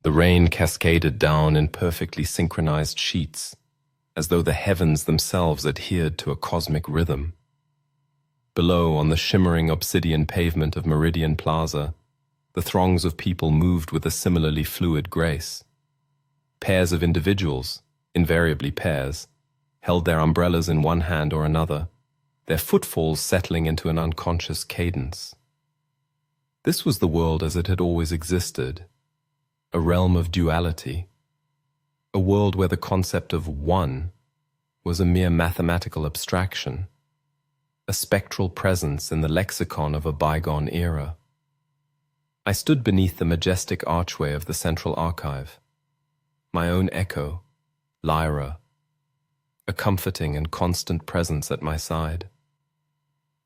The rain cascaded down in perfectly synchronized sheets, as though the heavens themselves adhered to a cosmic rhythm. Below, on the shimmering obsidian pavement of Meridian Plaza, the throngs of people moved with a similarly fluid grace. Pairs of individuals, invariably pairs, held their umbrellas in one hand or another, their footfalls settling into an unconscious cadence. This was the world as it had always existed, a realm of duality, a world where the concept of one was a mere mathematical abstraction, a spectral presence in the lexicon of a bygone era. I stood beneath the majestic archway of the Central Archive, my own echo, Lyra, a comforting and constant presence at my side,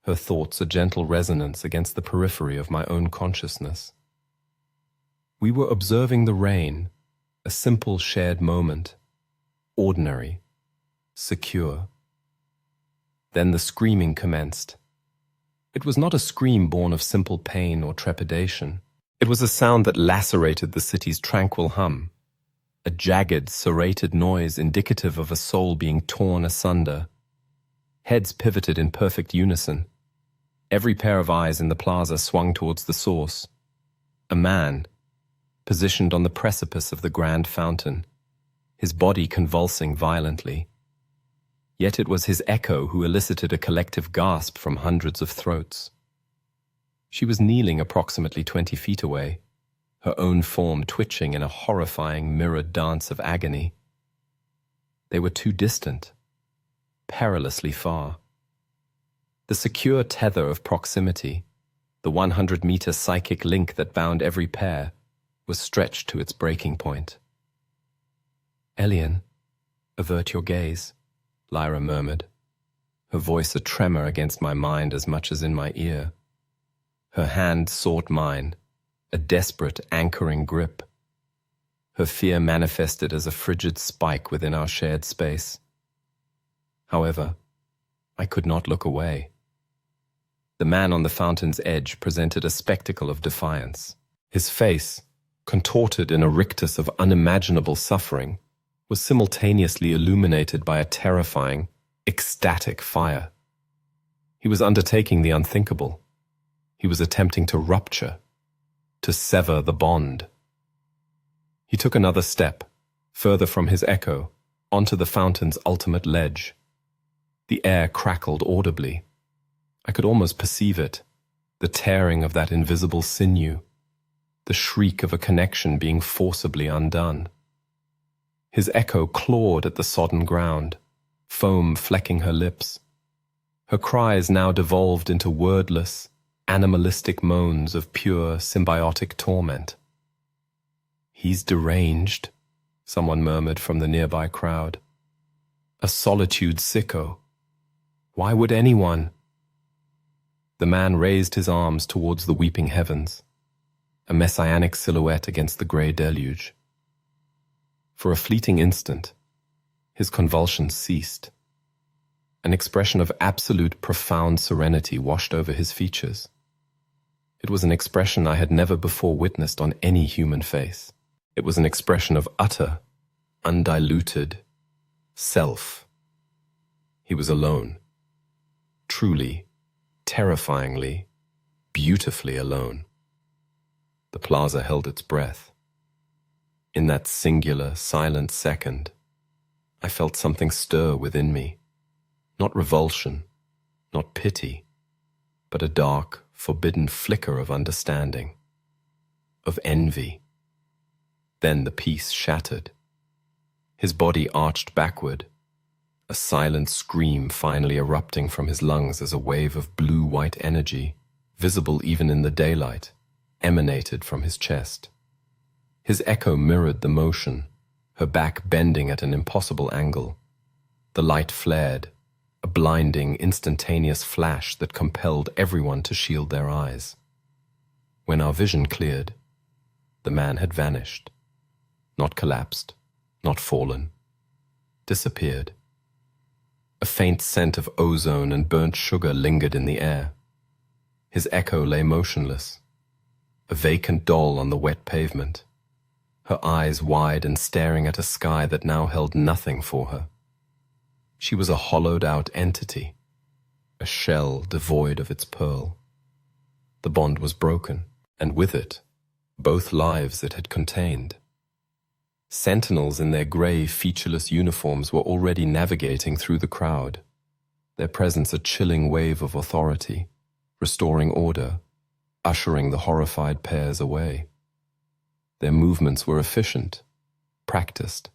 her thoughts a gentle resonance against the periphery of my own consciousness. We were observing the rain, a simple shared moment, ordinary, secure. Then the screaming commenced. It was not a scream born of simple pain or trepidation. It was a sound that lacerated the city's tranquil hum, a jagged, serrated noise indicative of a soul being torn asunder. Heads pivoted in perfect unison. Every pair of eyes in the plaza swung towards the source. A man, positioned on the precipice of the grand fountain, his body convulsing violently. Yet it was his echo who elicited a collective gasp from hundreds of throats. She was kneeling approximately 20 feet away, her own form twitching in a horrifying mirrored dance of agony. They were too distant, perilously far. The secure tether of proximity, the 100-meter psychic link that bound every pair, was stretched to its breaking point. "Elian, avert your gaze," Lyra murmured, her voice a tremor against my mind as much as in my ear. Her hand sought mine, a desperate, anchoring grip. Her fear manifested as a frigid spike within our shared space. However, I could not look away. The man on the fountain's edge presented a spectacle of defiance. His face, contorted in a rictus of unimaginable suffering, was simultaneously illuminated by a terrifying, ecstatic fire. He was undertaking the unthinkable. He was attempting to rupture, to sever the bond. He took another step, further from his echo, onto the fountain's ultimate ledge. The air crackled audibly. I could almost perceive it, the tearing of that invisible sinew, the shriek of a connection being forcibly undone. His echo clawed at the sodden ground, foam flecking her lips. Her cries now devolved into wordless, animalistic moans of pure symbiotic torment. "He's deranged," someone murmured from the nearby crowd. "A solitude sicko. Why would anyone?" The man raised his arms towards the weeping heavens, a messianic silhouette against the grey deluge. For a fleeting instant, his convulsions ceased. An expression of absolute profound serenity washed over his features. It was an expression I had never before witnessed on any human face. It was an expression of utter, undiluted self. He was alone. Truly, terrifyingly, beautifully alone. The plaza held its breath. In that singular, silent second, I felt something stir within me. Not revulsion, not pity, but a dark, forbidden flicker of understanding, of envy. Then the peace shattered. His body arched backward, a silent scream finally erupting from his lungs as a wave of blue-white energy, visible even in the daylight, emanated from his chest. His echo mirrored the motion, her back bending at an impossible angle. The light flared, a blinding, instantaneous flash that compelled everyone to shield their eyes. When our vision cleared, the man had vanished. Not collapsed, not fallen. Disappeared. A faint scent of ozone and burnt sugar lingered in the air. His echo lay motionless, a vacant doll on the wet pavement. her eyes wide and staring at a sky that now held nothing for her. She was a hollowed-out entity, a shell devoid of its pearl. The bond was broken, and with it, both lives it had contained. Sentinels in their grey, featureless uniforms were already navigating through the crowd, their presence a chilling wave of authority, restoring order, ushering the horrified pairs away. Their movements were efficient, practiced.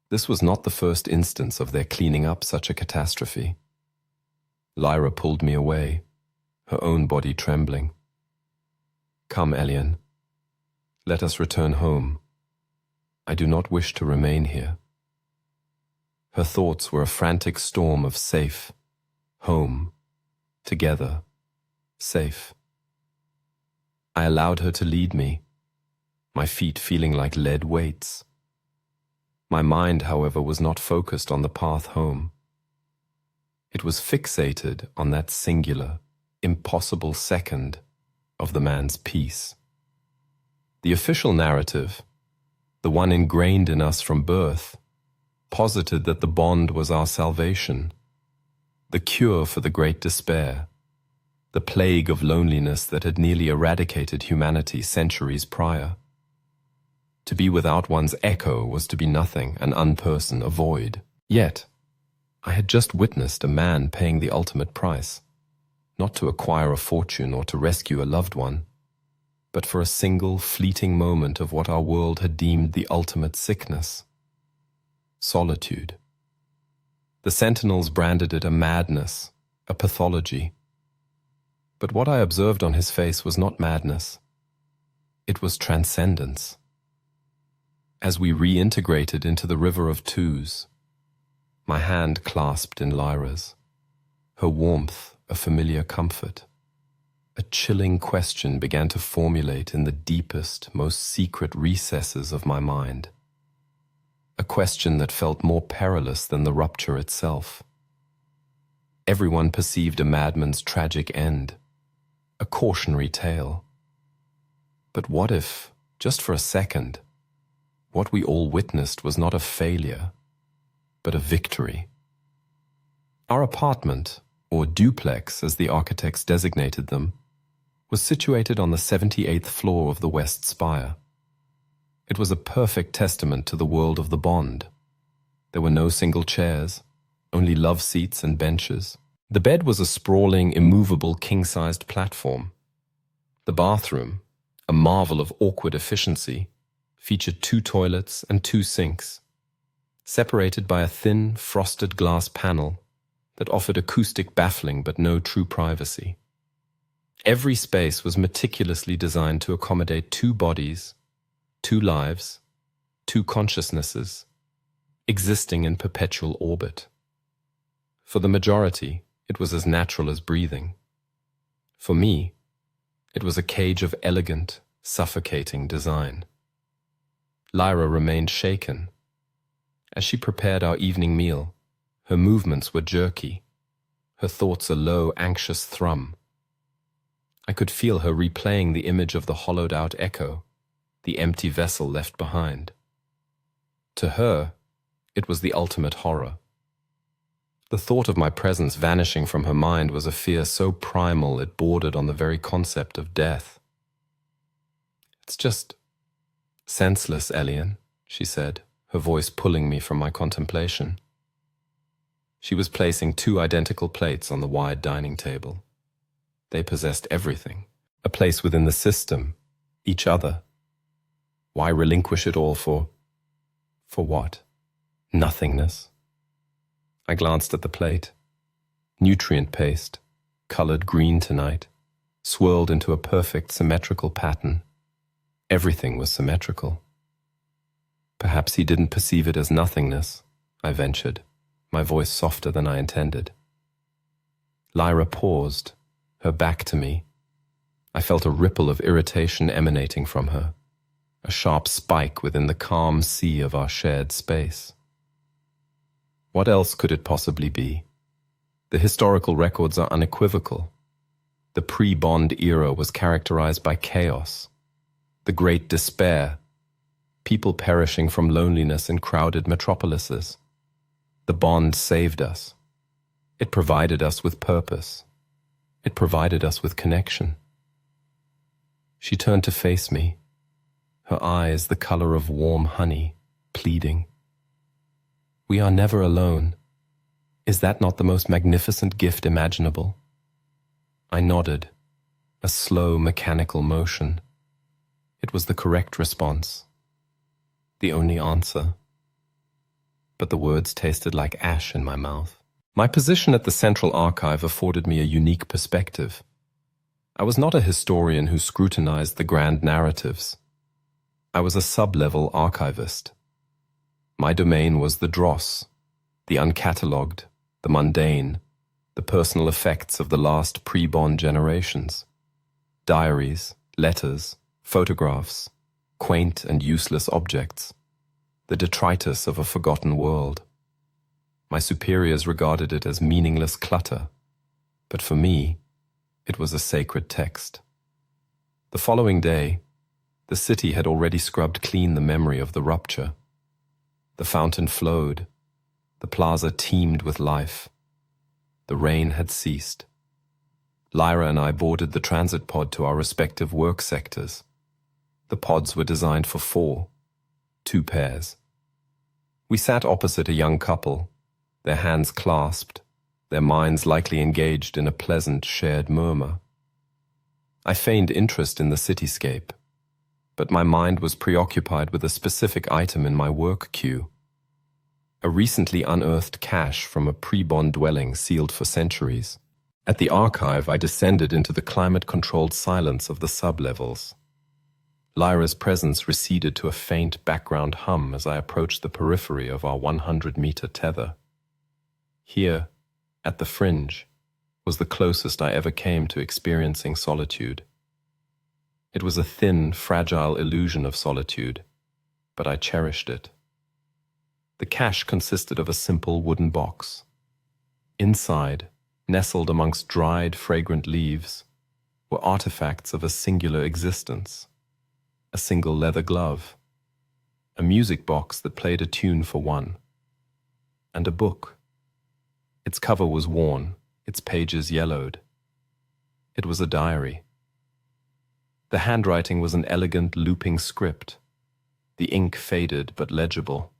This was not the first instance of their cleaning up such a catastrophe. Lyra pulled me away, her own body trembling. "Come, Elian. Let us return home. I do not wish to remain here." Her thoughts were a frantic storm of safe, home, together, safe. I allowed her to lead me, my feet feeling like lead weights. My mind, however, was not focused on the path home. It was fixated on that singular, impossible second of the man's peace. The official narrative, the one ingrained in us from birth, posited that the bond was our salvation, the cure for the great despair, the plague of loneliness that had nearly eradicated humanity centuries prior. To be without one's echo was to be nothing, an unperson, a void. Yet, I had just witnessed a man paying the ultimate price, not to acquire a fortune or to rescue a loved one, but for a single fleeting moment of what our world had deemed the ultimate sickness: solitude. The sentinels branded it a madness, a pathology. But what I observed on his face was not madness. It was transcendence. As we reintegrated into the river of twos, my hand clasped in Lyra's, her warmth a familiar comfort, a chilling question began to formulate in the deepest, most secret recesses of my mind. A question that felt more perilous than the rupture itself. Everyone perceived a madman's tragic end, a cautionary tale. But what if, just for a second, what we all witnessed was not a failure, but a victory? Our apartment, or duplex as the architects designated them, was situated on the 78th floor of the West Spire. It was a perfect testament to the world of the bond. There were no single chairs, only love seats and benches. The bed was a sprawling, immovable, king-sized platform. The bathroom, a marvel of awkward efficiency, featured 2 toilets and 2 sinks, separated by a thin, frosted glass panel that offered acoustic baffling but no true privacy. Every space was meticulously designed to accommodate 2 bodies, 2 lives, 2 consciousnesses, existing in perpetual orbit. For the majority, it was as natural as breathing. For me, it was a cage of elegant, suffocating design. Lyra remained shaken. As she prepared our evening meal, her movements were jerky, her thoughts a low, anxious thrum. I could feel her replaying the image of the hollowed-out echo, the empty vessel left behind. To her, it was the ultimate horror. The thought of my presence vanishing from her mind was a fear so primal it bordered on the very concept of death. "It's just senseless, Elian," she said, her voice pulling me from my contemplation. She was placing 2 identical plates on the wide dining table. They possessed everything, a place within the system, each other. Why relinquish it all for what? Nothingness. I glanced at the plate. Nutrient paste, colored green tonight, swirled into a perfect symmetrical pattern. Everything was symmetrical. Perhaps he didn't perceive it as nothingness, I ventured, my voice softer than I intended. Lyra paused, her back to me. I felt a ripple of irritation emanating from her, a sharp spike within the calm sea of our shared space. What else could it possibly be? The historical records are unequivocal. The pre-Bond era was characterized by chaos, the great despair, people perishing from loneliness in crowded metropolises. The bond saved us. It provided us with purpose. It provided us with connection. She turned to face me, her eyes the color of warm honey, pleading. We are never alone. Is that not the most magnificent gift imaginable? I nodded, a slow mechanical motion. It was the correct response, the only answer. But the words tasted like ash in my mouth. My position at the Central Archive afforded me a unique perspective. I was not a historian who scrutinized the grand narratives. I was a sub-level archivist. My domain was the dross, the uncatalogued, the mundane, the personal effects of the last pre-bond generations. Diaries, letters, photographs, quaint and useless objects, the detritus of a forgotten world. My superiors regarded it as meaningless clutter, but for me, it was a sacred text. The following day, the city had already scrubbed clean the memory of the rupture. The fountain flowed, the plaza teemed with life. The rain had ceased. Lyra and I boarded the transit pod to our respective work sectors. The pods were designed for 4, 2 pairs. We sat opposite a young couple, their hands clasped, their minds likely engaged in a pleasant shared murmur. I feigned interest in the cityscape, but my mind was preoccupied with a specific item in my work queue. A recently unearthed cache from a pre-bond dwelling sealed for centuries. At the archive, I descended into the climate-controlled silence of the sub-levels. Lyra's presence receded to a faint background hum as I approached the periphery of our 100-meter tether. Here, at the fringe, was the closest I ever came to experiencing solitude. It was a thin, fragile illusion of solitude, but I cherished it. The cache consisted of a simple wooden box. Inside, nestled amongst dried, fragrant leaves, were artifacts of a singular existence. A single leather glove, a music box that played a tune for one, and a book. Its cover was worn, its pages yellowed. It was a diary. The handwriting was an elegant looping script, the ink faded but legible.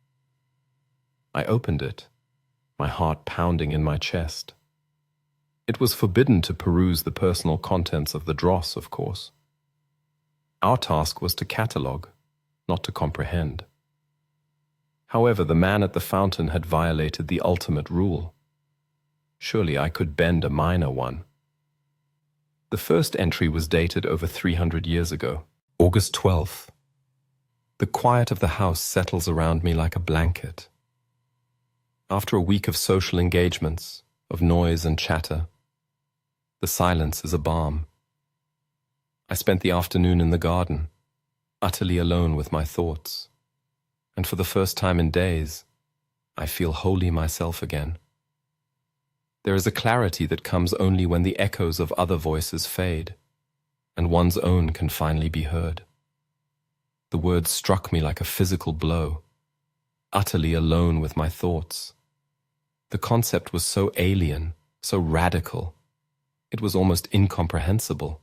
I opened it, my heart pounding in my chest. It was forbidden to peruse the personal contents of the dross, of course. Our task was to catalogue, not to comprehend. However, the man at the fountain had violated the ultimate rule. Surely I could bend a minor one. The first entry was dated over 300 years ago, August 12th. The quiet of the house settles around me like a blanket. After a week of social engagements, of noise and chatter, the silence is a balm. I spent the afternoon in the garden, utterly alone with my thoughts, and for the first time in days, I feel wholly myself again. There is a clarity that comes only when the echoes of other voices fade, and one's own can finally be heard. The words struck me like a physical blow, utterly alone with my thoughts. The concept was so alien, so radical, it was almost incomprehensible.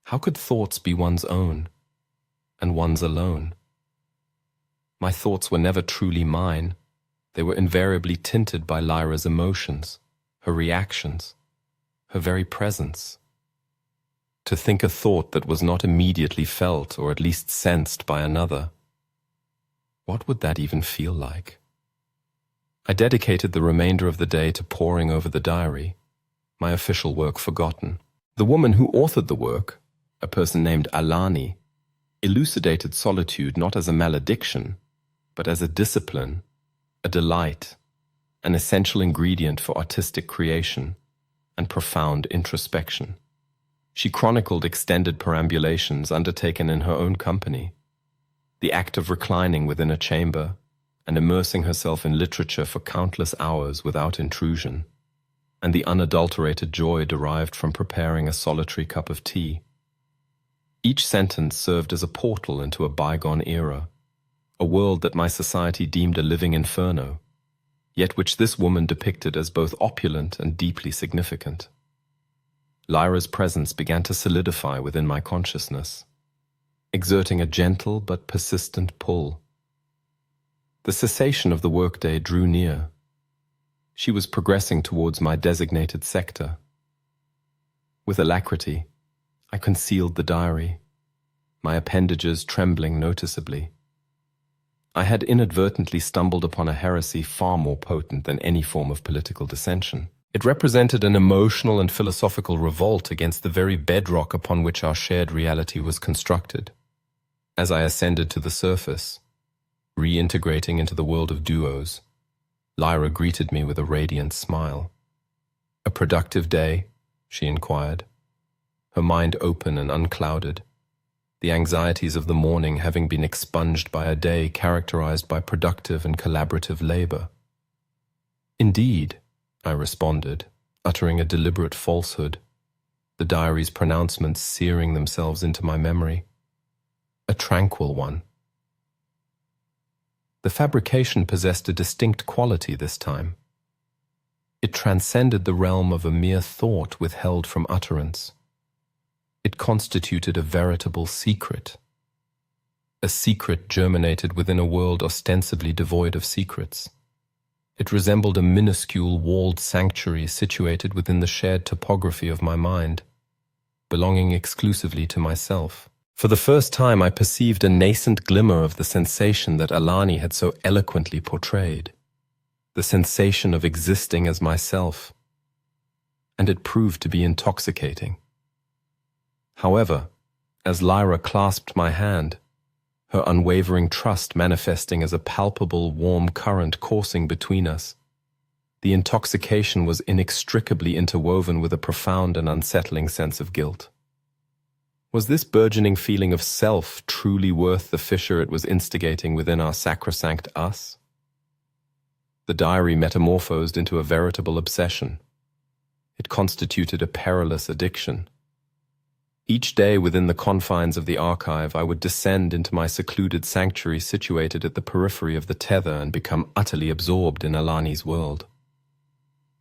How could thoughts be one's own, and one's alone? My thoughts were never truly mine. They were invariably tinted by Lyra's emotions, her reactions, her very presence. To think a thought that was not immediately felt or at least sensed by another, what would that even feel like? I dedicated the remainder of the day to poring over the diary, my official work forgotten. The woman who authored the work, a person named Alani, elucidated solitude not as a malediction, but as a discipline, a delight, an essential ingredient for artistic creation and profound introspection. She chronicled extended perambulations undertaken in her own company, the act of reclining within a chamber and immersing herself in literature for countless hours without intrusion, and the unadulterated joy derived from preparing a solitary cup of tea. Each sentence served as a portal into a bygone era, a world that my society deemed a living inferno, yet which this woman depicted as both opulent and deeply significant. Lyra's presence began to solidify within my consciousness, exerting a gentle but persistent pull. The cessation of the workday drew near. She was progressing towards my designated sector. With alacrity, I concealed the diary, my appendages trembling noticeably. I had inadvertently stumbled upon a heresy far more potent than any form of political dissension. It represented an emotional and philosophical revolt against the very bedrock upon which our shared reality was constructed. As I ascended to the surface, reintegrating into the world of duos, Lyra greeted me with a radiant smile. "A productive day?" she inquired, her mind open and unclouded, the anxieties of the morning having been expunged by a day characterized by productive and collaborative labor. "Indeed," I responded, uttering a deliberate falsehood, the diary's pronouncements searing themselves into my memory. "A tranquil one." The fabrication possessed a distinct quality this time. It transcended the realm of a mere thought withheld from utterance. It constituted a veritable secret. A secret germinated within a world ostensibly devoid of secrets. It resembled a minuscule walled sanctuary situated within the shared topography of my mind, belonging exclusively to myself. For the first time I perceived a nascent glimmer of the sensation that Alani had so eloquently portrayed, the sensation of existing as myself, and it proved to be intoxicating. However, as Lyra clasped my hand, her unwavering trust manifesting as a palpable warm current coursing between us, the intoxication was inextricably interwoven with a profound and unsettling sense of guilt. Was this burgeoning feeling of self truly worth the fissure it was instigating within our sacrosanct us? The diary metamorphosed into a veritable obsession. It constituted a perilous addiction. Each day within the confines of the archive, I would descend into my secluded sanctuary situated at the periphery of the tether and become utterly absorbed in Alani's world.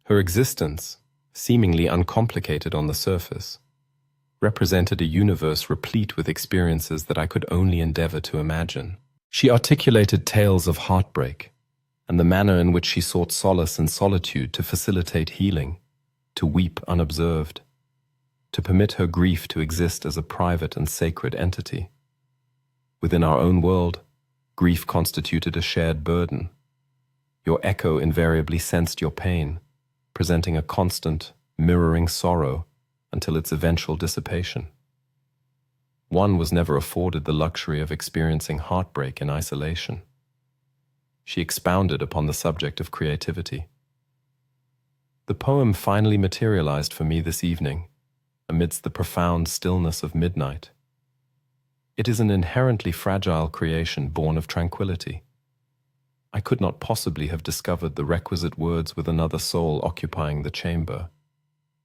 Her existence, seemingly uncomplicated on the surface, represented a universe replete with experiences that I could only endeavor to imagine. She articulated tales of heartbreak, and the manner in which she sought solace and solitude to facilitate healing, to weep unobserved, to permit her grief to exist as a private and sacred entity. Within our own world, grief constituted a shared burden. Your echo invariably sensed your pain, presenting a constant, mirroring sorrow until its eventual dissipation. One was never afforded the luxury of experiencing heartbreak in isolation. She expounded upon the subject of creativity. The poem finally materialized for me this evening, amidst the profound stillness of midnight. It is an inherently fragile creation born of tranquility. I could not possibly have discovered the requisite words with another soul occupying the chamber.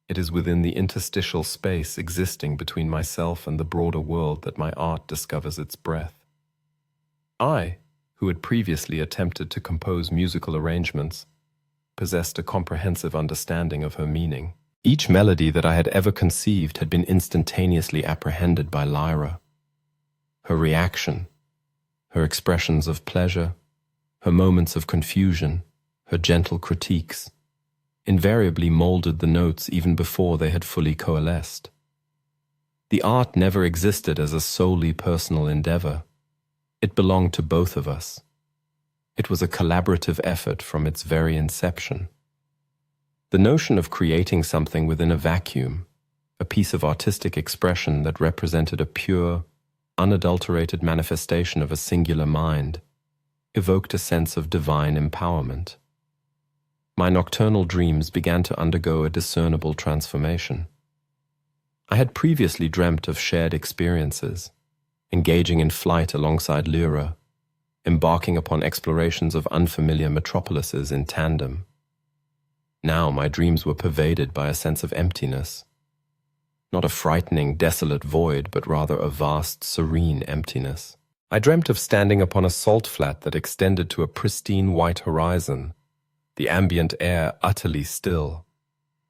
It is within the interstitial space existing between myself and the broader world that my art discovers its breath. I, who had previously attempted to compose musical arrangements, possessed a comprehensive understanding of her meaning. Each melody that I had ever conceived had been instantaneously apprehended by Lyra. Her reaction, her expressions of pleasure, her moments of confusion, her gentle critiques, invariably molded the notes even before they had fully coalesced. The art never existed as a solely personal endeavor. It belonged to both of us. It was a collaborative effort from its very inception. The notion of creating something within a vacuum, a piece of artistic expression that represented a pure, unadulterated manifestation of a singular mind, evoked a sense of divine empowerment. My nocturnal dreams began to undergo a discernible transformation. I had previously dreamt of shared experiences, engaging in flight alongside Lyra, embarking upon explorations of unfamiliar metropolises in tandem. Now my dreams were pervaded by a sense of emptiness. Not a frightening, desolate void, but rather a vast, serene emptiness. I dreamt of standing upon a salt flat that extended to a pristine white horizon, the ambient air utterly still,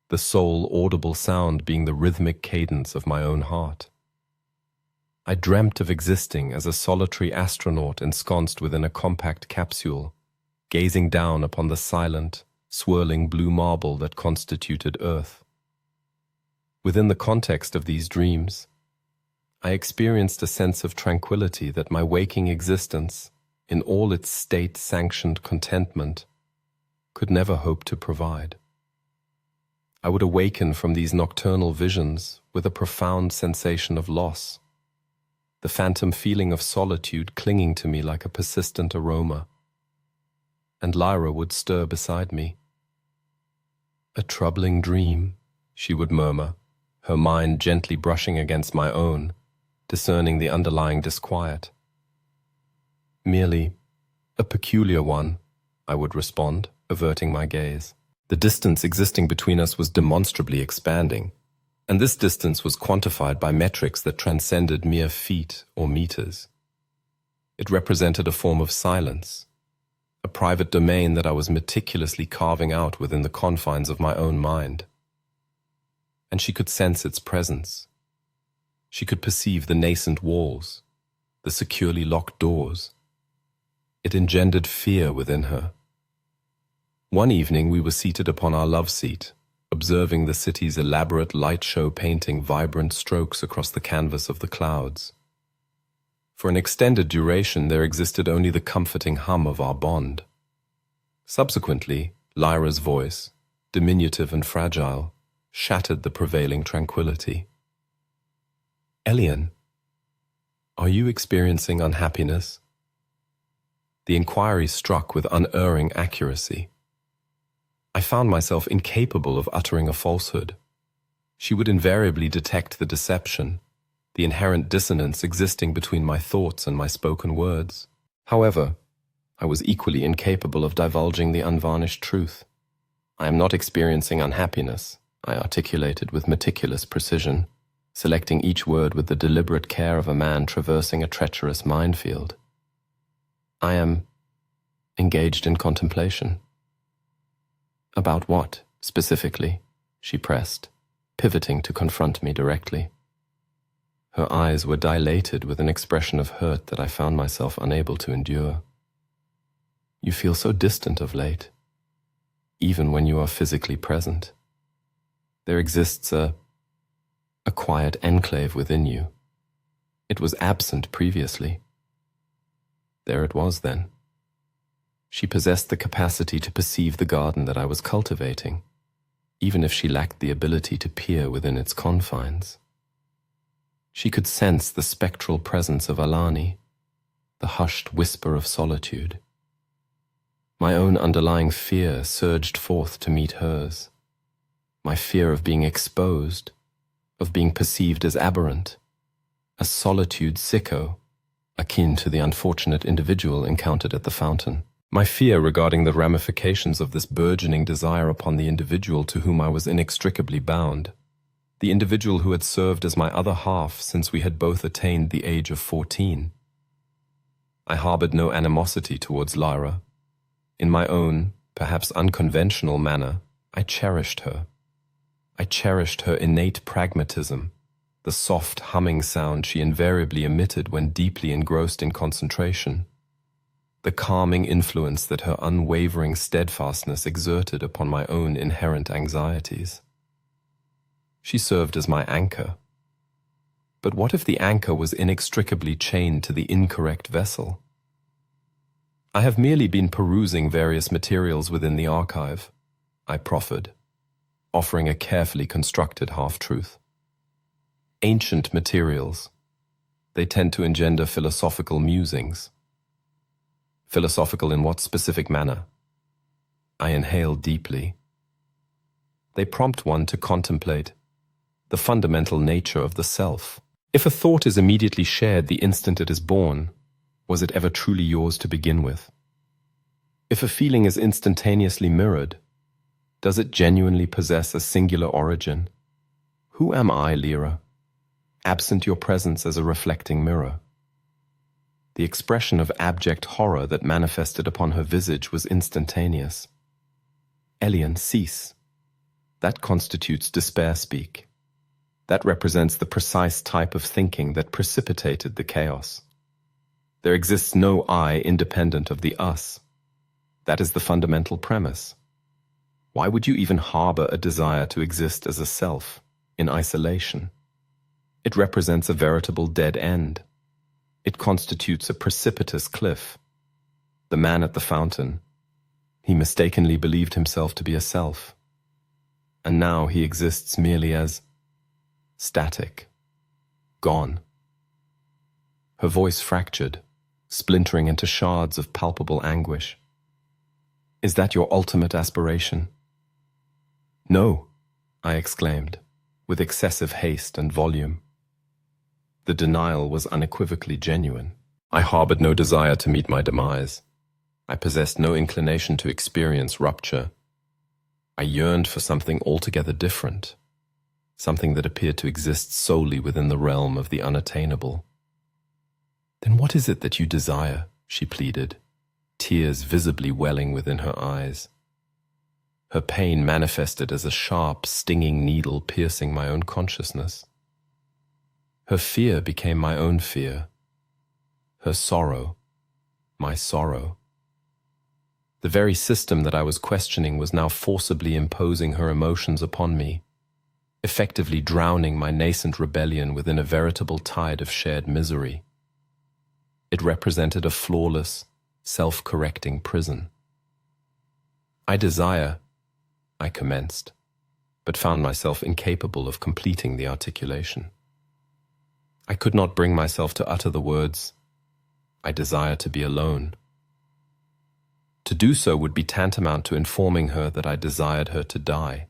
the sole audible sound being the rhythmic cadence of my own heart. I dreamt of existing as a solitary astronaut ensconced within a compact capsule, gazing down upon the silent, swirling blue marble that constituted Earth. Within the context of these dreams, I experienced a sense of tranquility that my waking existence, in all its state-sanctioned contentment, could never hope to provide. I would awaken from these nocturnal visions with a profound sensation of loss, the phantom feeling of solitude clinging to me like a persistent aroma. And Lyra would stir beside me. "A troubling dream," she would murmur, her mind gently brushing against my own, discerning the underlying disquiet. "Merely a peculiar one," I would respond, averting my gaze. The distance existing between us was demonstrably expanding, and this distance was quantified by metrics that transcended mere feet or meters. It represented a form of silence, a private domain that I was meticulously carving out within the confines of my own mind. And she could sense its presence. She could perceive the nascent walls, the securely locked doors. It engendered fear within her. One evening we were seated upon our love seat, observing the city's elaborate light show painting vibrant strokes across the canvas of the clouds. For an extended duration there existed only the comforting hum of our bond. Subsequently, Lyra's voice, diminutive and fragile, shattered the prevailing tranquility. "Elian, are you experiencing unhappiness?" The inquiry struck with unerring accuracy. I found myself incapable of uttering a falsehood. She would invariably detect the deception, the inherent dissonance existing between my thoughts and my spoken words. However, I was equally incapable of divulging the unvarnished truth. "I am not experiencing unhappiness," I articulated with meticulous precision, selecting each word with the deliberate care of a man traversing a treacherous minefield. "I am engaged in contemplation." "About what, specifically?" she pressed, pivoting to confront me directly. Her eyes were dilated with an expression of hurt that I found myself unable to endure. "You feel so distant of late, even when you are physically present. There exists a quiet enclave within you. It was absent previously." There it was then. She possessed the capacity to perceive the garden that I was cultivating, even if she lacked the ability to peer within its confines. She could sense the spectral presence of Alani, the hushed whisper of solitude. My own underlying fear surged forth to meet hers. My fear of being exposed, of being perceived as aberrant, a solitude sicko, akin to the unfortunate individual encountered at the fountain. My fear regarding the ramifications of this burgeoning desire upon the individual to whom I was inextricably bound, the individual who had served as my other half since we had both attained the age of 14. I harbored no animosity towards Lyra. In my own, perhaps unconventional manner, I cherished her. I cherished her innate pragmatism, the soft humming sound she invariably emitted when deeply engrossed in concentration, the calming influence that her unwavering steadfastness exerted upon my own inherent anxieties. She served as my anchor. But what if the anchor was inextricably chained to the incorrect vessel? "I have merely been perusing various materials within the archive," I proffered, offering a carefully constructed half-truth. "Ancient materials. They tend to engender philosophical musings." "Philosophical in what specific manner?" I inhaled deeply. "They prompt one to contemplate the fundamental nature of the self. If a thought is immediately shared the instant it is born, was it ever truly yours to begin with? If a feeling is instantaneously mirrored, does it genuinely possess a singular origin? Who am I, Lyra? Absent your presence as a reflecting mirror. The expression of abject horror that manifested upon her visage was instantaneous. Elian, cease. That constitutes despair speak. That represents the precise type of thinking that precipitated the chaos. There exists no I independent of the us. That is the fundamental premise. Why would you even harbor a desire to exist as a self, in isolation? It represents a veritable dead end. It constitutes a precipitous cliff. The man at the fountain, he mistakenly believed himself to be a self. And now he exists merely as static, gone. Her voice fractured, splintering into shards of palpable anguish. Is that your ultimate aspiration? No, I exclaimed, with excessive haste and volume. The denial was unequivocally genuine. I harbored no desire to meet my demise. I possessed no inclination to experience rupture. I yearned for something altogether different, something that appeared to exist solely within the realm of the unattainable. Then what is it that you desire? She pleaded, tears visibly welling within her eyes. Her pain manifested as a sharp, stinging needle piercing my own consciousness. Her fear became my own fear. Her sorrow, my sorrow. The very system that I was questioning was now forcibly imposing her emotions upon me, effectively drowning my nascent rebellion within a veritable tide of shared misery. It represented a flawless, self-correcting prison. I commenced, but found myself incapable of completing the articulation. I could not bring myself to utter the words, I desire to be alone. To do so would be tantamount to informing her that I desired her to die.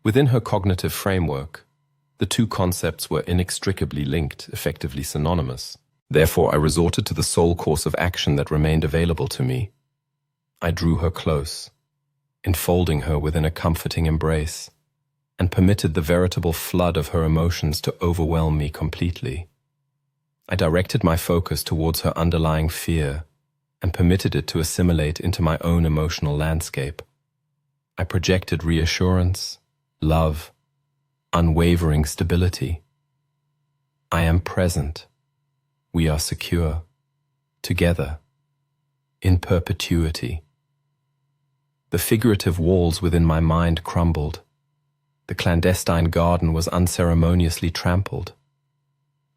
Within her cognitive framework, the two concepts were inextricably linked, effectively synonymous. Therefore, I resorted to the sole course of action that remained available to me. I drew her close, enfolding her within a comforting embrace, and permitted the veritable flood of her emotions to overwhelm me completely. I directed my focus towards her underlying fear and permitted it to assimilate into my own emotional landscape. I projected reassurance, love, unwavering stability. I am present. We are secure, together, in perpetuity. The figurative walls within my mind crumbled. The clandestine garden was unceremoniously trampled.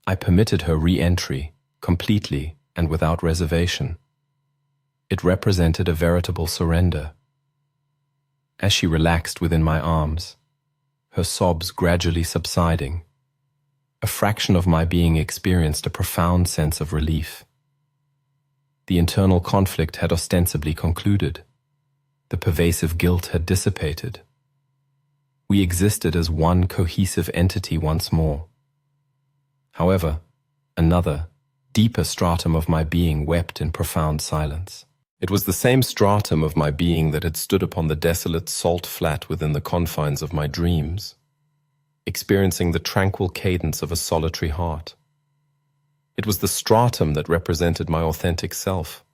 I permitted her re-entry, completely and without reservation. It represented a veritable surrender. As she relaxed within my arms, her sobs gradually subsiding, a fraction of my being experienced a profound sense of relief. The internal conflict had ostensibly concluded. The pervasive guilt had dissipated. We existed as one cohesive entity once more. However, another, deeper stratum of my being wept in profound silence. It was the same stratum of my being that had stood upon the desolate salt flat within the confines of my dreams, experiencing the tranquil cadence of a solitary heart. It was the stratum that represented my authentic self,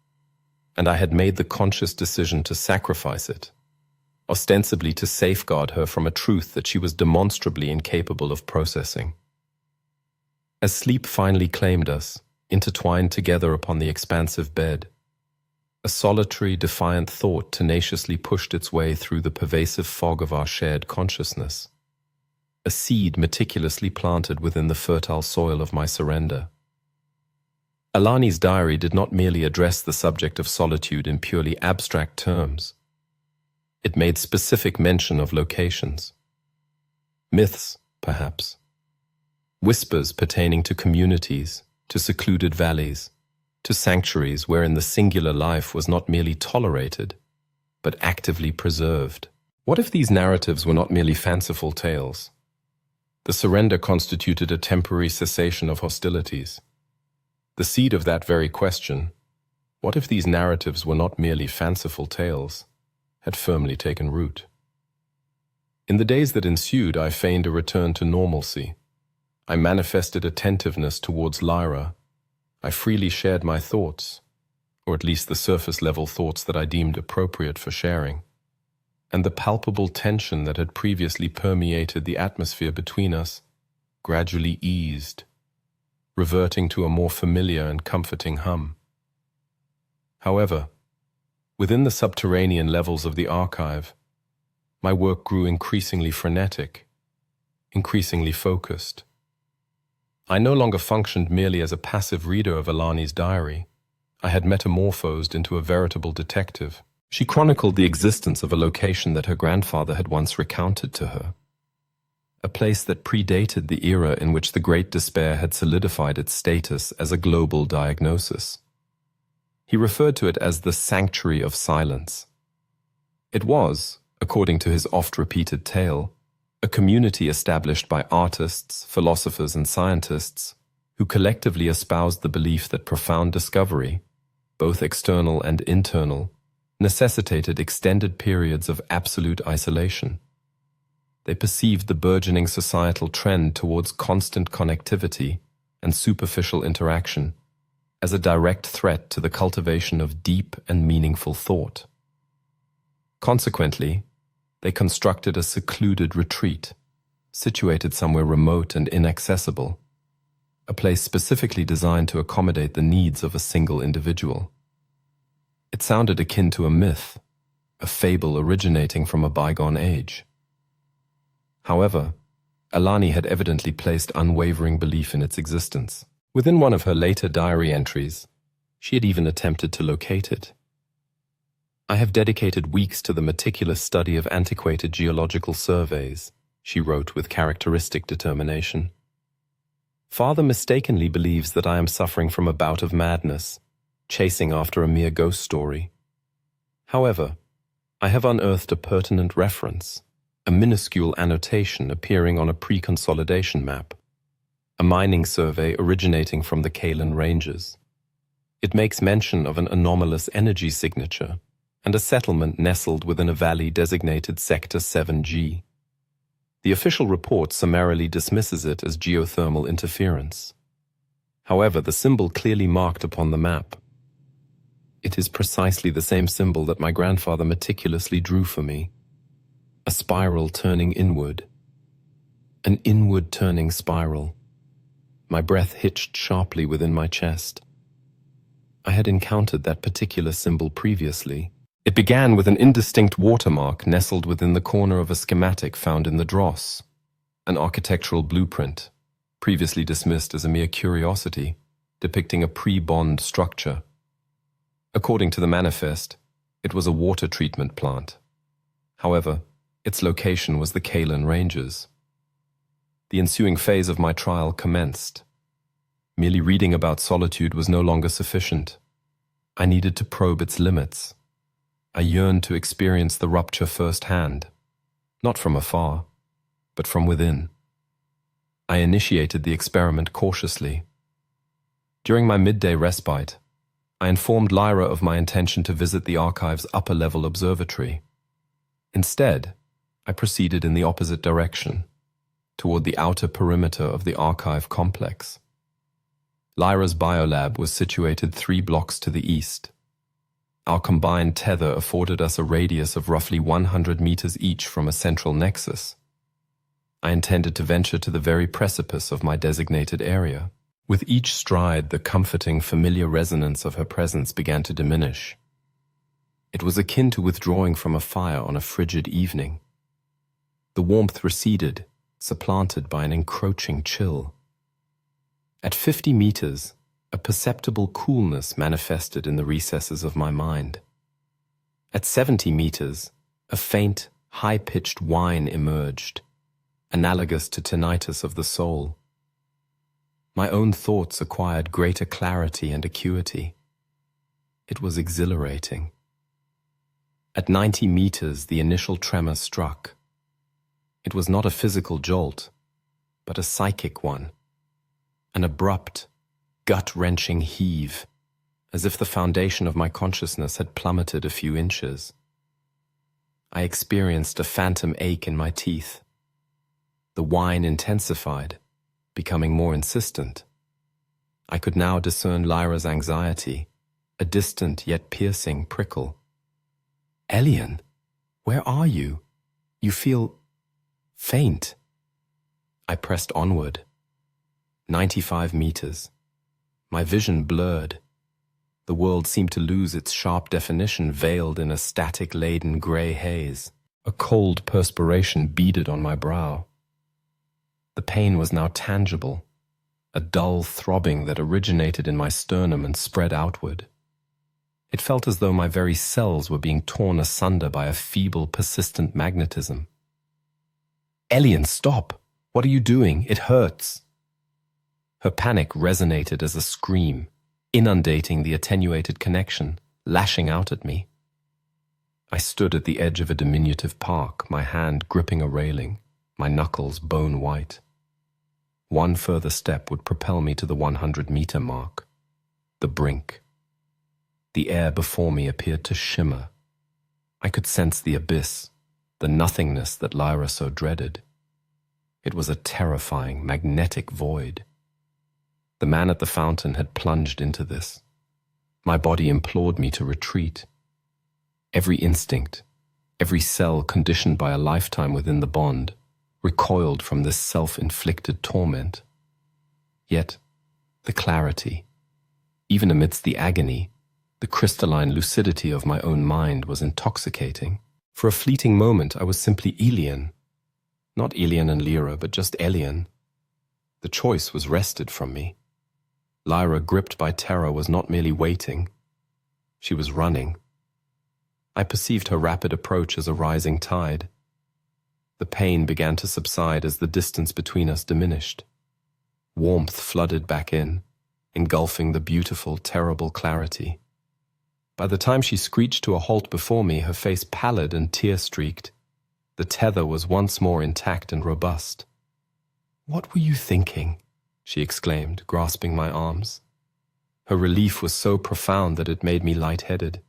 and I had made the conscious decision to sacrifice it, ostensibly to safeguard her from a truth that she was demonstrably incapable of processing. As sleep finally claimed us, intertwined together upon the expansive bed, a solitary, defiant thought tenaciously pushed its way through the pervasive fog of our shared consciousness, a seed meticulously planted within the fertile soil of my surrender. Alani's diary did not merely address the subject of solitude in purely abstract terms. It made specific mention of locations. Myths, perhaps. Whispers pertaining to communities, to secluded valleys, to sanctuaries wherein the singular life was not merely tolerated, but actively preserved. What if these narratives were not merely fanciful tales? The surrender constituted a temporary cessation of hostilities. The seed of that very question, what if these narratives were not merely fanciful tales, had firmly taken root. In the days that ensued, I feigned a return to normalcy. I manifested attentiveness towards Lyra. I freely shared my thoughts, or at least the surface-level thoughts that I deemed appropriate for sharing. And the palpable tension that had previously permeated the atmosphere between us gradually eased, reverting to a more familiar and comforting hum. However, within the subterranean levels of the archive, my work grew increasingly frenetic, increasingly focused. I no longer functioned merely as a passive reader of Alani's diary. I had metamorphosed into a veritable detective. She chronicled the existence of a location that her grandfather had once recounted to her, a place that predated the era in which the Great Despair had solidified its status as a global diagnosis. He referred to it as the Sanctuary of Silence. It was, according to his oft-repeated tale, a community established by artists, philosophers, and scientists who collectively espoused the belief that profound discovery, both external and internal, necessitated extended periods of absolute isolation. They perceived the burgeoning societal trend towards constant connectivity and superficial interaction as a direct threat to the cultivation of deep and meaningful thought. Consequently, they constructed a secluded retreat, situated somewhere remote and inaccessible, a place specifically designed to accommodate the needs of a single individual. It sounded akin to a myth, a fable originating from a bygone age. However, Alani had evidently placed unwavering belief in its existence. Within one of her later diary entries, she had even attempted to locate it. "I have dedicated weeks to the meticulous study of antiquated geological surveys," she wrote with characteristic determination. "Father mistakenly believes that I am suffering from a bout of madness, chasing after a mere ghost story. However, I have unearthed a pertinent reference, a minuscule annotation appearing on a pre-consolidation map, a mining survey originating from the Kalan Ranges. It makes mention of an anomalous energy signature and a settlement nestled within a valley designated Sector 7G. The official report summarily dismisses it as geothermal interference. However, the symbol clearly marked upon the map. It is precisely the same symbol that my grandfather meticulously drew for me. A spiral turning inward. An inward turning spiral. My breath hitched sharply within my chest. I had encountered that particular symbol previously. It began with an indistinct watermark nestled within the corner of a schematic found in the dross, an architectural blueprint, previously dismissed as a mere curiosity, depicting a pre-bond structure. According to the manifest, it was a water treatment plant. However, its location was the Kalan Ranges. The ensuing phase of my trial commenced. Merely reading about solitude was no longer sufficient. I needed to probe its limits. I yearned to experience the rupture firsthand, not from afar, but from within. I initiated the experiment cautiously. During my midday respite, I informed Lyra of my intention to visit the archive's upper-level observatory. Instead, I proceeded in the opposite direction, toward the outer perimeter of the archive complex. Lyra's biolab was situated 3 blocks to the east. Our combined tether afforded us a radius of roughly 100 meters each from a central nexus. I intended to venture to the very precipice of my designated area. With each stride, the comforting, familiar resonance of her presence began to diminish. It was akin to withdrawing from a fire on a frigid evening. The warmth receded, supplanted by an encroaching chill. At 50 meters, a perceptible coolness manifested in the recesses of my mind. At 70 meters, a faint, high-pitched whine emerged, analogous to tinnitus of the soul. My own thoughts acquired greater clarity and acuity. It was exhilarating. At 90 meters, the initial tremor struck. It was not a physical jolt, but a psychic one, an abrupt, gut-wrenching heave, as if the foundation of my consciousness had plummeted a few inches. I experienced a phantom ache in my teeth. The whine intensified, becoming more insistent. I could now discern Lyra's anxiety, a distant yet piercing prickle. "Elian, where are you? You feel faint." I pressed onward. 95 meters. My vision blurred. The world seemed to lose its sharp definition, veiled in a static-laden grey haze. A cold perspiration beaded on my brow. The pain was now tangible, a dull throbbing that originated in my sternum and spread outward. It felt as though my very cells were being torn asunder by a feeble, persistent magnetism. "Elian, stop! What are you doing? It hurts!" Her panic resonated as a scream, inundating the attenuated connection, lashing out at me. I stood at the edge of a diminutive park, my hand gripping a railing, my knuckles bone white. One further step would propel me to the 100-meter mark, the brink. The air before me appeared to shimmer. I could sense the abyss, the nothingness that Lyra so dreaded. It was a terrifying, magnetic void. The man at the fountain had plunged into this. My body implored me to retreat. Every instinct, every cell conditioned by a lifetime within the bond, recoiled from this self-inflicted torment. Yet, the clarity, even amidst the agony, the crystalline lucidity of my own mind was intoxicating. For a fleeting moment, I was simply Elian. Not Elian and Lyra, but just Elian. The choice was wrested from me. Lyra, gripped by terror, was not merely waiting. She was running. I perceived her rapid approach as a rising tide. The pain began to subside as the distance between us diminished. Warmth flooded back in, engulfing the beautiful, terrible clarity. By the time she screeched to a halt before me, her face pallid and tear-streaked. The tether was once more intact and robust. "What were you thinking?" she exclaimed, grasping my arms. Her relief was so profound that it made me lightheaded.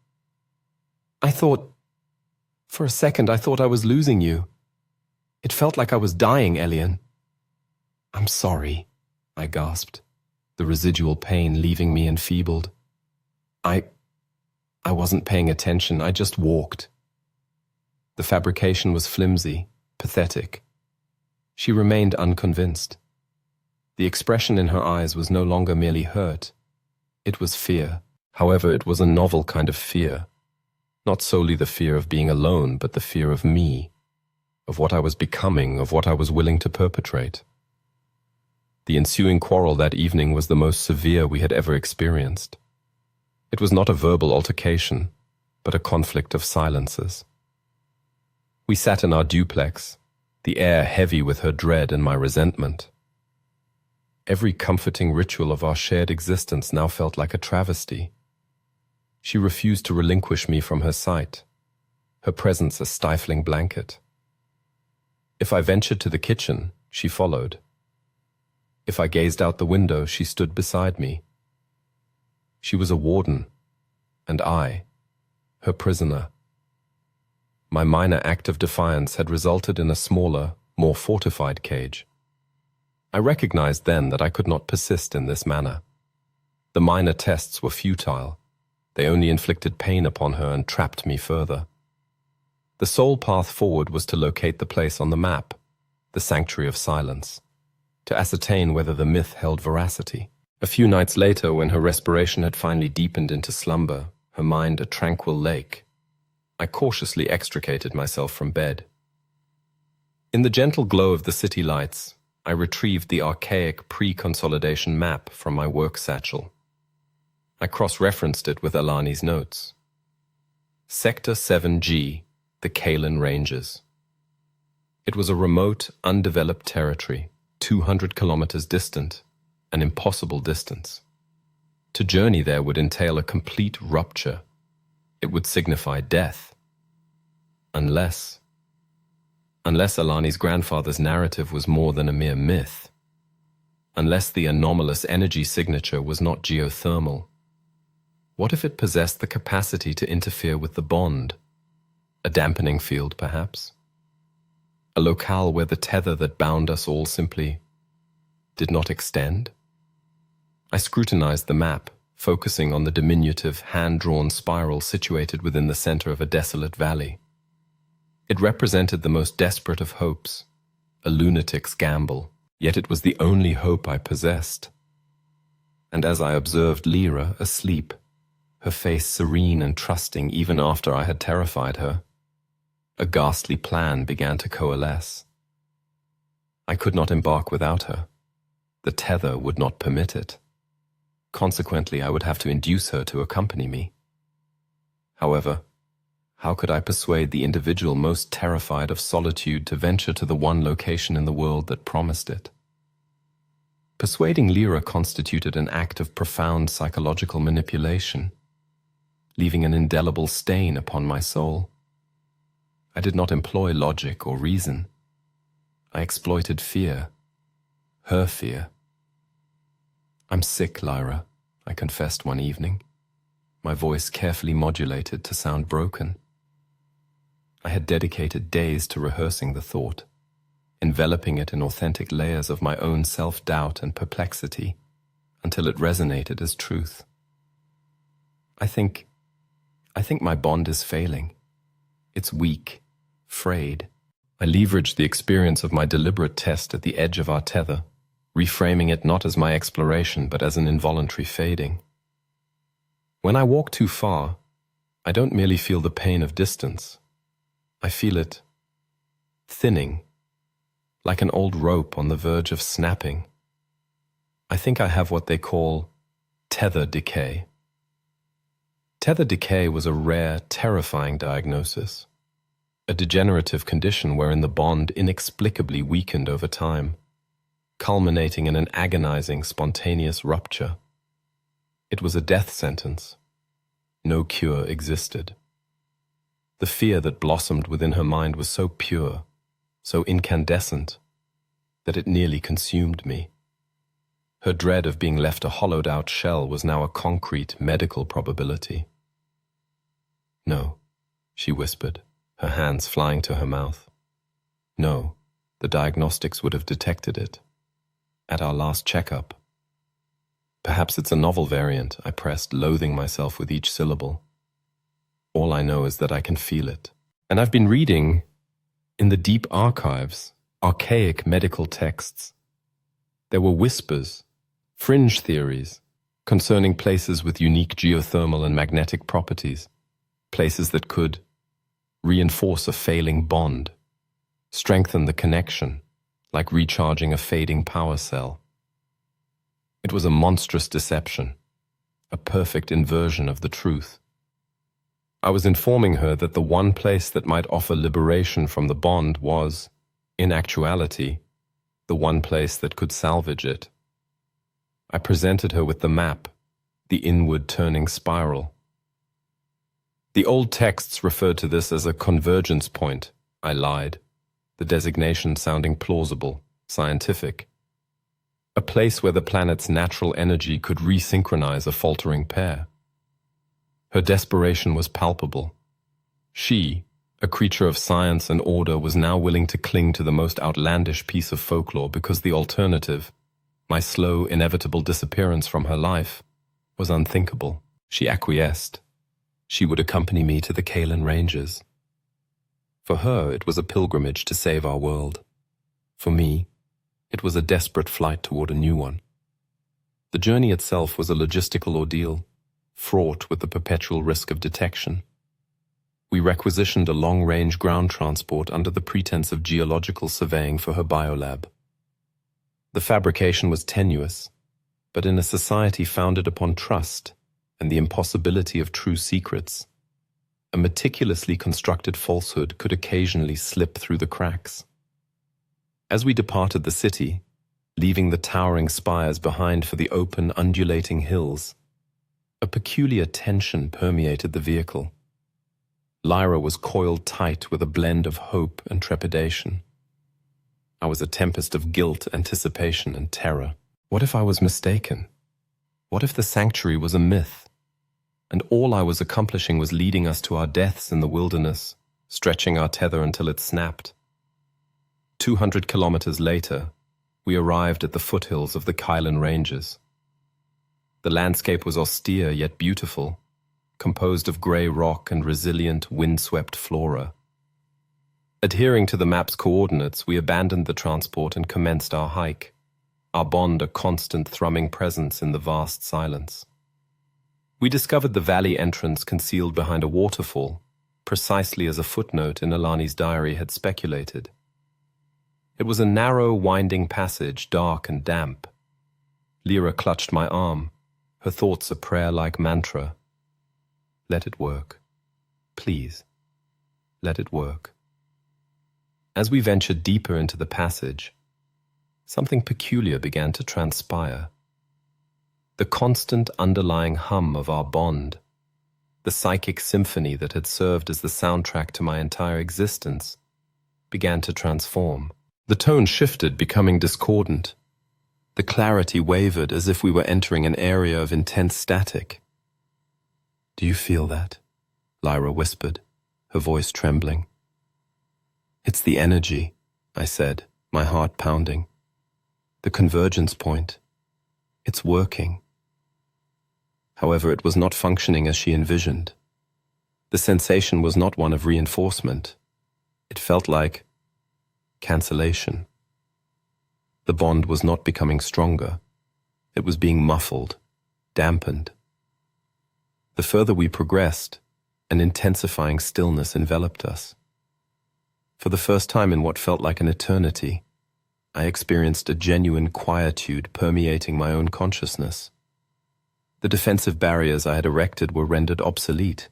For a second, I thought I was losing you. It felt like I was dying, Elian." "I'm sorry," I gasped, the residual pain leaving me enfeebled. I wasn't paying attention, I just walked." The fabrication was flimsy, pathetic. She remained unconvinced. The expression in her eyes was no longer merely hurt. It was fear. However, it was a novel kind of fear. Not solely the fear of being alone, but the fear of me, of what I was becoming, of what I was willing to perpetrate. The ensuing quarrel that evening was the most severe we had ever experienced. It was not a verbal altercation, but a conflict of silences. We sat in our duplex, the air heavy with her dread and my resentment. Every comforting ritual of our shared existence now felt like a travesty. She refused to relinquish me from her sight, her presence a stifling blanket. If I ventured to the kitchen, she followed. If I gazed out the window, she stood beside me. She was a warden, and I, her prisoner. My minor act of defiance had resulted in a smaller, more fortified cage. I recognized then that I could not persist in this manner. The minor tests were futile. They only inflicted pain upon her and trapped me further. The sole path forward was to locate the place on the map, the Sanctuary of Silence, to ascertain whether the myth held veracity. A few nights later, when her respiration had finally deepened into slumber, her mind a tranquil lake, I cautiously extricated myself from bed. In the gentle glow of the city lights, I retrieved the archaic pre-consolidation map from my work satchel. I cross-referenced it with Alani's notes. Sector 7G, the Kalen Ranges. It was a remote, undeveloped territory, 200 kilometers distant, an impossible distance. To journey there would entail a complete rupture. It would signify death. Unless Alani's grandfather's narrative was more than a mere myth. Unless the anomalous energy signature was not geothermal. What if it possessed the capacity to interfere with the bond? A dampening field, perhaps. A locale where the tether that bound us all simply did not extend. I scrutinized the map, focusing on the diminutive, hand-drawn spiral situated within the center of a desolate valley. It represented the most desperate of hopes, a lunatic's gamble, yet it was the only hope I possessed. And as I observed Lyra asleep, her face serene and trusting even after I had terrified her, a ghastly plan began to coalesce. I could not embark without her. The tether would not permit it. Consequently, I would have to induce her to accompany me. However, how could I persuade the individual most terrified of solitude to venture to the one location in the world that promised it? Persuading Lyra constituted an act of profound psychological manipulation, leaving an indelible stain upon my soul. I did not employ logic or reason. I exploited fear, her fear. "I'm sick, Lyra," I confessed one evening, my voice carefully modulated to sound broken. I had dedicated days to rehearsing the thought, enveloping it in authentic layers of my own self-doubt and perplexity, until it resonated as truth. I think my bond is failing. It's weak, frayed. I leveraged the experience of my deliberate test at the edge of our tether, reframing it not as my exploration but as an involuntary fading. When I walk too far, I don't merely feel the pain of distance. I feel it thinning, like an old rope on the verge of snapping. I think I have what they call tether decay. Tether decay was a rare, terrifying diagnosis, a degenerative condition wherein the bond inexplicably weakened over time, culminating in an agonizing, spontaneous rupture. It was a death sentence. No cure existed. The fear that blossomed within her mind was so pure, so incandescent, that it nearly consumed me. Her dread of being left a hollowed-out shell was now a concrete medical probability. "No," she whispered, her hands flying to her mouth. "No, the diagnostics would have detected it. At our last checkup." "Perhaps it's a novel variant," I pressed, loathing myself with each syllable. "All I know is that I can feel it. And I've been reading, in the deep archives, archaic medical texts. There were whispers, fringe theories, concerning places with unique geothermal and magnetic properties, places that could reinforce a failing bond, strengthen the connection, like recharging a fading power cell. It was a monstrous deception, a perfect inversion of the truth. I was informing her that the one place that might offer liberation from the bond was, in actuality, the one place that could salvage it. I presented her with the map, the inward turning spiral. "The old texts referred to this as a convergence point," I lied, the designation sounding plausible, scientific. A place where the planet's natural energy could resynchronize a faltering pair. Her desperation was palpable. She, a creature of science and order, was now willing to cling to the most outlandish piece of folklore because the alternative, my slow, inevitable disappearance from her life, was unthinkable. She acquiesced. She would accompany me to the Kalen Ranges. For her, it was a pilgrimage to save our world. For me, it was a desperate flight toward a new one. The journey itself was a logistical ordeal, fraught with the perpetual risk of detection. We requisitioned a long-range ground transport under the pretense of geological surveying for her biolab. The fabrication was tenuous, but in a society founded upon trust and the impossibility of true secrets, a meticulously constructed falsehood could occasionally slip through the cracks. As we departed the city, leaving the towering spires behind for the open, undulating hills, a peculiar tension permeated the vehicle. Lyra was coiled tight with a blend of hope and trepidation. I was a tempest of guilt, anticipation, and terror. What if I was mistaken? What if the sanctuary was a myth, and all I was accomplishing was leading us to our deaths in the wilderness, stretching our tether until it snapped. 200 kilometers later, we arrived at the foothills of the Kylan Ranges. The landscape was austere yet beautiful, composed of grey rock and resilient, windswept flora. Adhering to the map's coordinates, we abandoned the transport and commenced our hike, our bond a constant thrumming presence in the vast silence. We discovered the valley entrance concealed behind a waterfall, precisely as a footnote in Alani's diary had speculated. It was a narrow, winding passage, dark and damp. Lyra clutched my arm, her thoughts a prayer-like mantra. Let it work. Please, let it work. As we ventured deeper into the passage, something peculiar began to transpire. The constant underlying hum of our bond, the psychic symphony that had served as the soundtrack to my entire existence, began to transform. The tone shifted, becoming discordant. The clarity wavered as if we were entering an area of intense static. "Do you feel that?" Lyra whispered, her voice trembling. "It's the energy," I said, my heart pounding. "The convergence point. It's working." However, it was not functioning as she envisioned. The sensation was not one of reinforcement. It felt like cancellation. The bond was not becoming stronger. It was being muffled, dampened. The further we progressed, an intensifying stillness enveloped us. For the first time in what felt like an eternity, I experienced a genuine quietude permeating my own consciousness. The defensive barriers I had erected were rendered obsolete.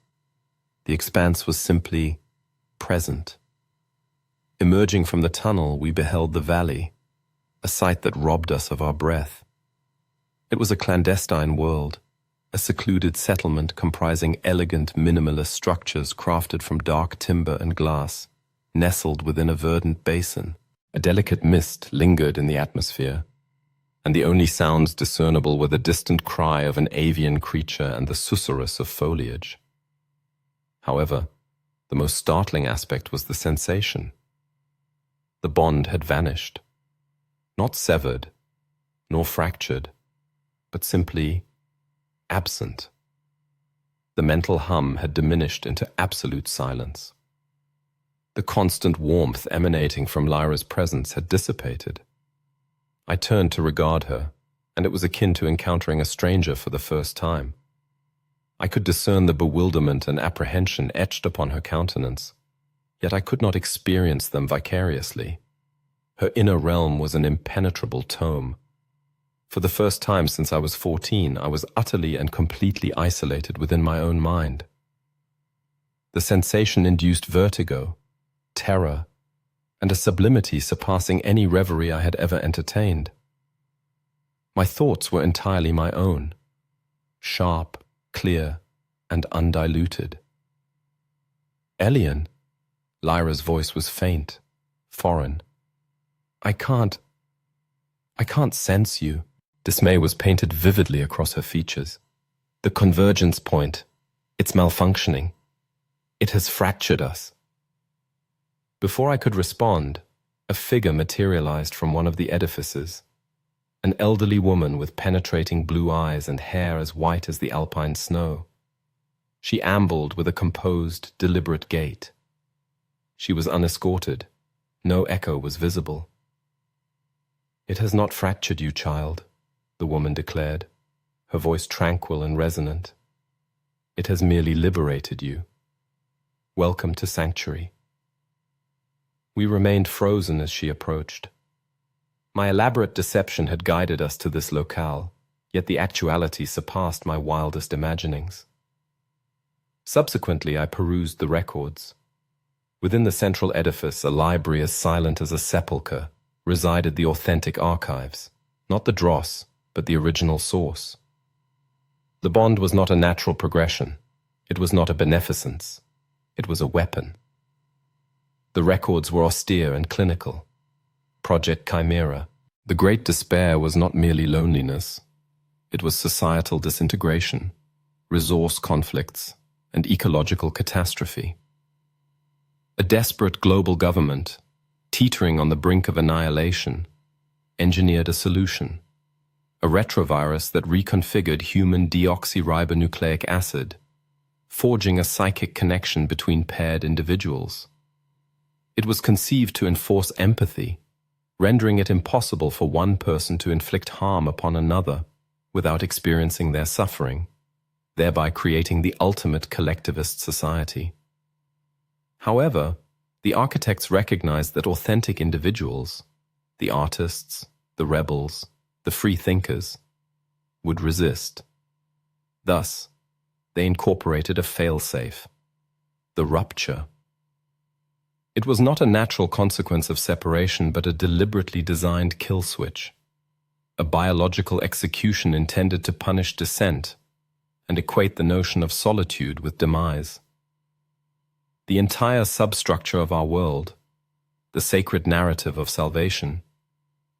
The expanse was simply present. Emerging from the tunnel, we beheld the valley, a sight that robbed us of our breath. It was a clandestine world, a secluded settlement comprising elegant minimalist structures crafted from dark timber and glass, nestled within a verdant basin. A delicate mist lingered in the atmosphere, and the only sounds discernible were the distant cry of an avian creature and the susurrus of foliage. However, the most startling aspect was the sensation. The bond had vanished, not severed, nor fractured, but simply absent. The mental hum had diminished into absolute silence. The constant warmth emanating from Lyra's presence had dissipated. I turned to regard her, and it was akin to encountering a stranger for the first time. I could discern the bewilderment and apprehension etched upon her countenance, yet I could not experience them vicariously. Her inner realm was an impenetrable tome. For the first time since I was 14, I was utterly and completely isolated within my own mind. The sensation induced vertigo, terror, and a sublimity surpassing any reverie I had ever entertained. My thoughts were entirely my own, sharp, clear, and undiluted. "Elian," Lyra's voice was faint, foreign. I can't sense you." Dismay was painted vividly across her features. "The convergence point, it's malfunctioning. It has fractured us." Before I could respond, a figure materialized from one of the edifices, an elderly woman with penetrating blue eyes and hair as white as the alpine snow. She ambled with a composed, deliberate gait. She was unescorted. No echo was visible. "It has not fractured you, child," the woman declared, her voice tranquil and resonant. "It has merely liberated you. Welcome to Sanctuary." We remained frozen as she approached. My elaborate deception had guided us to this locale, yet the actuality surpassed my wildest imaginings. Subsequently, I perused the records. Within the central edifice, a library as silent as a sepulchre, resided the authentic archives, not the dross, but the original source. The bond was not a natural progression. It was not a beneficence. It was a weapon. The records were austere and clinical. Project Chimera. The great despair was not merely loneliness. It was societal disintegration, resource conflicts, and ecological catastrophe. A desperate global government, teetering on the brink of annihilation, engineered a solution. A retrovirus that reconfigured human deoxyribonucleic acid, forging a psychic connection between paired individuals. It was conceived to enforce empathy, rendering it impossible for one person to inflict harm upon another without experiencing their suffering, thereby creating the ultimate collectivist society. However, the architects recognized that authentic individuals, the artists, the rebels, the free thinkers, would resist. Thus, they incorporated a fail-safe, the rupture. It was not a natural consequence of separation, but a deliberately designed kill switch, a biological execution intended to punish dissent and equate the notion of solitude with demise. The entire substructure of our world, the sacred narrative of salvation,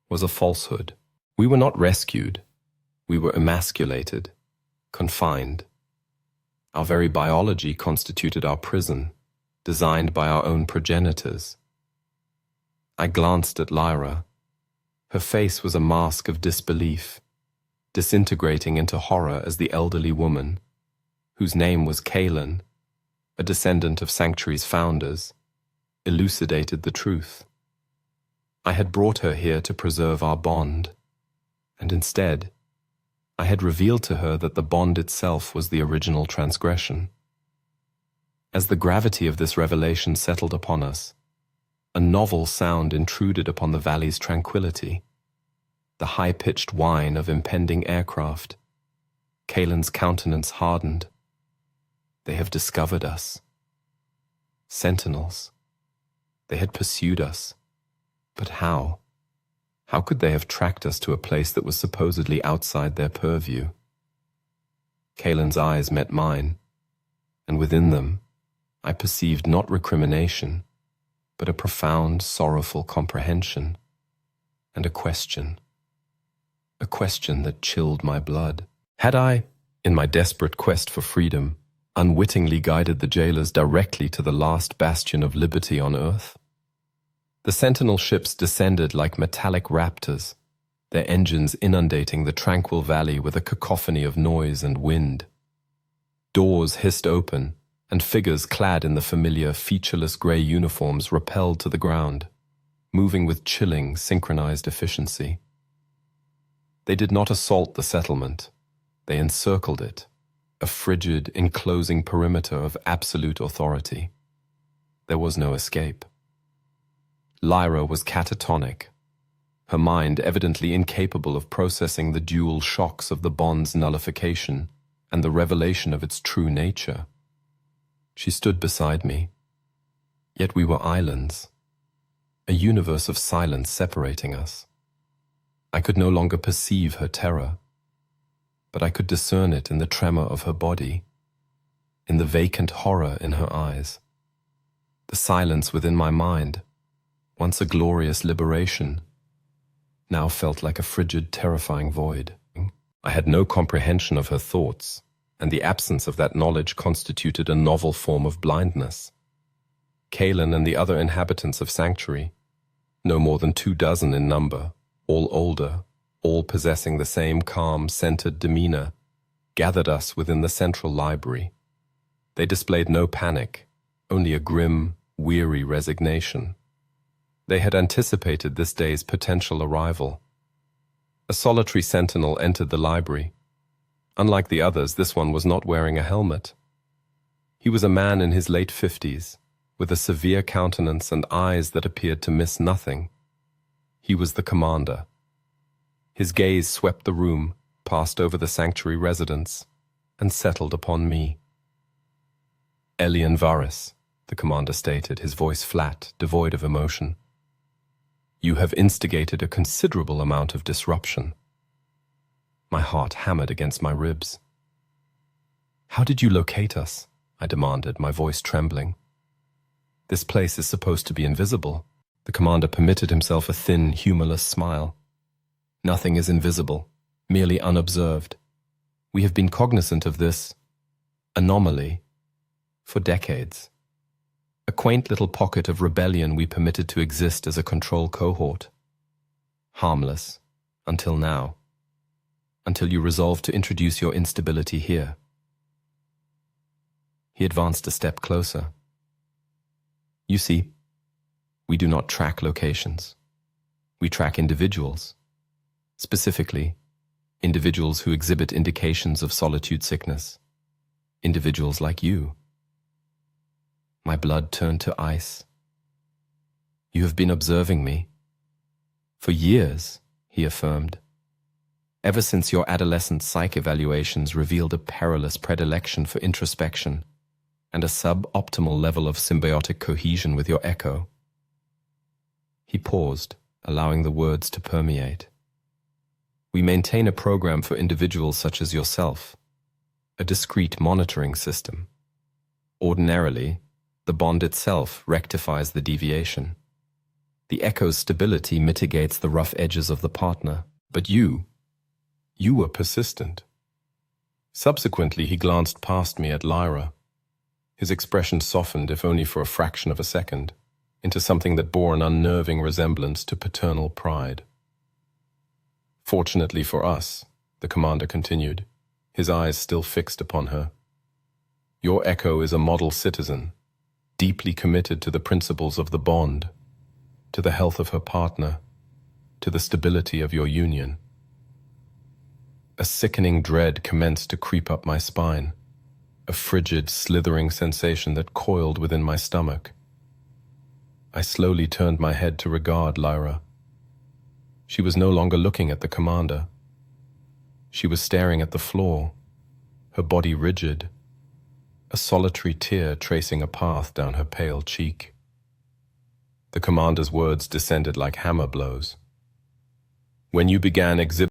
was a falsehood. We were not rescued. We were emasculated, confined. Our very biology constituted our prison, designed by our own progenitors. I glanced at Lyra. Her face was a mask of disbelief, disintegrating into horror as the elderly woman, whose name was Kaelin, a descendant of Sanctuary's founders, elucidated the truth. I had brought her here to preserve our bond, and instead, I had revealed to her that the bond itself was the original transgression. As the gravity of this revelation settled upon us, a novel sound intruded upon the valley's tranquility, the high-pitched whine of impending aircraft. Kaelin's countenance hardened. They have discovered us. Sentinels. They had pursued us. But how? How could they have tracked us to a place that was supposedly outside their purview? Kaelin's eyes met mine, and within them, I perceived not recrimination, but a profound, sorrowful comprehension, and a question that chilled my blood. Had I, in my desperate quest for freedom, unwittingly guided the jailers directly to the last bastion of liberty on Earth? The sentinel ships descended like metallic raptors, their engines inundating the tranquil valley with a cacophony of noise and wind. Doors hissed open, and figures clad in the familiar, featureless grey uniforms rappelled to the ground, moving with chilling, synchronized efficiency. They did not assault the settlement. They encircled it, a frigid, enclosing perimeter of absolute authority. There was no escape. Lyra was catatonic, her mind evidently incapable of processing the dual shocks of the bond's nullification and the revelation of its true nature. She stood beside me, yet we were islands, a universe of silence separating us. I could no longer perceive her terror, but I could discern it in the tremor of her body, in the vacant horror in her eyes. The silence within my mind, once a glorious liberation, now felt like a frigid, terrifying void. I had no comprehension of her thoughts, and the absence of that knowledge constituted a novel form of blindness. Kaelin and the other inhabitants of Sanctuary, no more than 24 in number, all older, all possessing the same calm, centered demeanor, gathered us within the central library. They displayed no panic, only a grim, weary resignation. They had anticipated this day's potential arrival. A solitary sentinel entered the library. Unlike the others, this one was not wearing a helmet. He was a man in his late 50s, with a severe countenance and eyes that appeared to miss nothing. He was the commander. His gaze swept the room, passed over the Sanctuary residents, and settled upon me. Elian Varys, the commander stated, his voice flat, devoid of emotion. You have instigated a considerable amount of disruption. My heart hammered against my ribs. How did you locate us? I demanded, my voice trembling. This place is supposed to be invisible. The commander permitted himself a thin, humorless smile. Nothing is invisible, merely unobserved. We have been cognizant of this anomaly for decades. A quaint little pocket of rebellion we permitted to exist as a control cohort. Harmless, until now. Until you resolved to introduce your instability here. He advanced a step closer. You see, we do not track locations. We track individuals. Specifically, individuals who exhibit indications of solitude sickness. Individuals like you. My blood turned to ice. You have been observing me. For years, he affirmed. Ever since your adolescent psych evaluations revealed a perilous predilection for introspection and a suboptimal level of symbiotic cohesion with your echo. He paused, allowing the words to permeate. We maintain a program for individuals such as yourself, a discrete monitoring system. Ordinarily, the bond itself rectifies the deviation. The echo's stability mitigates the rough edges of the partner, but you were persistent. Subsequently, he glanced past me at Lyra. His expression softened, if only for a fraction of a second, into something that bore an unnerving resemblance to paternal pride. Fortunately for us, the commander continued, his eyes still fixed upon her. Your echo is a model citizen, deeply committed to the principles of the bond, to the health of her partner, to the stability of your union. A sickening dread commenced to creep up my spine, a frigid, slithering sensation that coiled within my stomach. I slowly turned my head to regard Lyra. She was no longer looking at the commander. She was staring at the floor, her body rigid, a solitary tear tracing a path down her pale cheek. The commander's words descended like hammer blows. When you began exhibiting